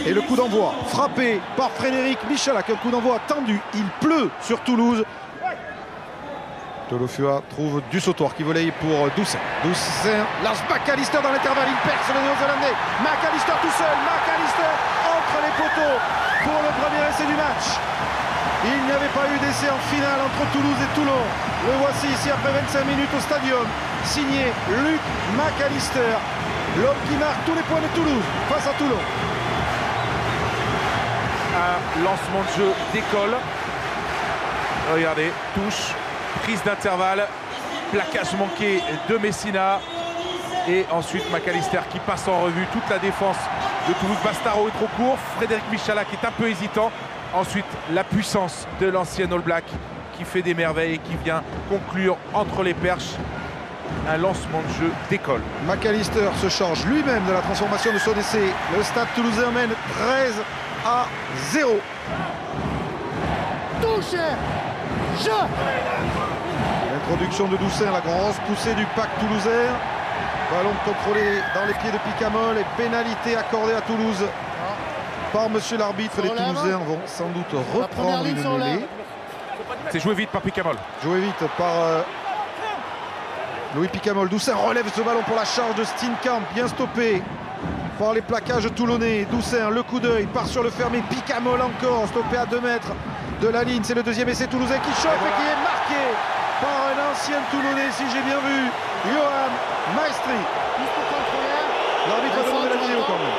Et le coup d'envoi frappé par Frédéric Michalak, un coup d'envoi tendu, il pleut sur Toulouse. Tolofua trouve du sautoir qui volaille pour Doucin. Doucin lance McAllister dans l'intervalle, il perce le néo-zélandais. McAllister tout seul, McAllister entre les poteaux pour le premier essai du match. Il n'y avait pas eu d'essai en finale entre Toulouse et Toulon. Le voici ici après 25 minutes au stadium, signé Luc McAllister, l'homme qui marque tous les points de Toulouse face à Toulon. Un lancement de jeu d'école. Regardez, touche, prise d'intervalle, plaquage manqué de Messina. Et ensuite McAllister qui passe en revue toute la défense de Toulouse. Bastaro est trop court, Frédéric Michalak est un peu hésitant. Ensuite la puissance de l'ancien All Black qui fait des merveilles et qui vient conclure entre les perches. Un lancement de jeu d'école. McAllister se charge lui-même de la transformation de son essai. Le Stade Toulousain mène 13-0. Touche, jeu. L'introduction de Doucin, la grosse poussée du pack toulousain. Ballon contrôlé dans les pieds de Picamol et pénalité accordée à Toulouse par monsieur l'arbitre. Les Toulousains vont sans doute reprendre une mêlée. C'est joué vite par Picamol. Joué vite par Louis Picamol. Doucin relève ce ballon pour la charge de Steenkamp, bien stoppé par les plaquages toulonnais. Doucin, le coup d'œil, part sur le fermé. Picamol encore, stoppé à 2 mètres de la ligne. C'est le deuxième essai toulousain qui chauffe et qui est marqué par un ancien Toulonnais, si j'ai bien vu, Johan Maestri. L'arbitre a demandé la vidéo quand même.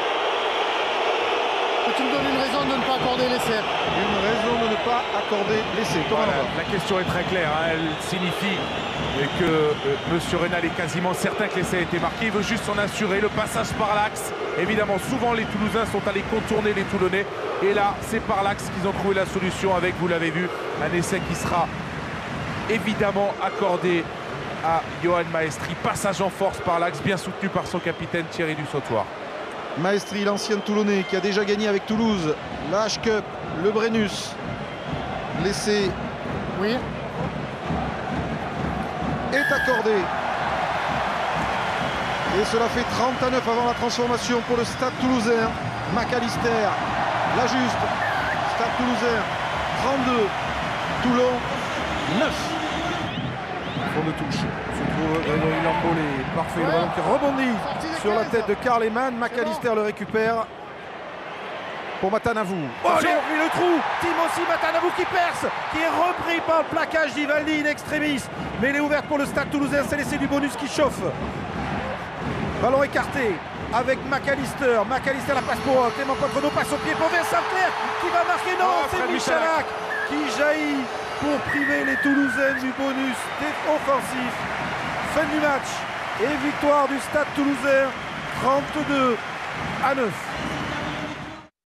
Tu me donnes une raison de ne pas accorder l'essai. Une raison de ne pas accorder l'essai. Voilà, la question est très claire, hein. Elle signifie que monsieur Reynal est quasiment certain que l'essai a été marqué. Il veut juste s'en assurer. Le passage par l'axe. Évidemment, souvent les Toulousains sont allés contourner les Toulonnais. Et là, c'est par l'axe qu'ils ont trouvé la solution avec, vous l'avez vu, un essai qui sera évidemment accordé à Johan Maestri. Passage en force par l'axe, bien soutenu par son capitaine Thierry Dussautoir. Maestri, l'ancien Toulonnais qui a déjà gagné avec Toulouse la H-Cup, le Brennus. L'essai oui. est accordé. Et cela fait 30-9 avant la transformation pour le Stade Toulousain. McAllister, la juste. Stade Toulousain, 32. Toulon, 9. Fond de touche. Se trouve Grégory Lambolé. Parfait. Le ballon qui rebondit sur la tête de Karl Eman. McAllister le récupère pour Matanavou. Oh, j'ai ouvert le trou. Timothy Matanavou qui perce, qui est repris par le plaquage d'Ivaldi in extremis. Mais il est ouverte pour le Stade Toulousain. C'est l'essai du bonus qui chauffe. Ballon écarté avec McAllister. McAllister la passe pour Clément Cointreau. Passe au pied pour Vincent Clerc qui va marquer. Non, c'est Michalak qui jaillit pour priver les Toulousains du bonus offensif. Fin du match et victoire du Stade Toulousain 32-9.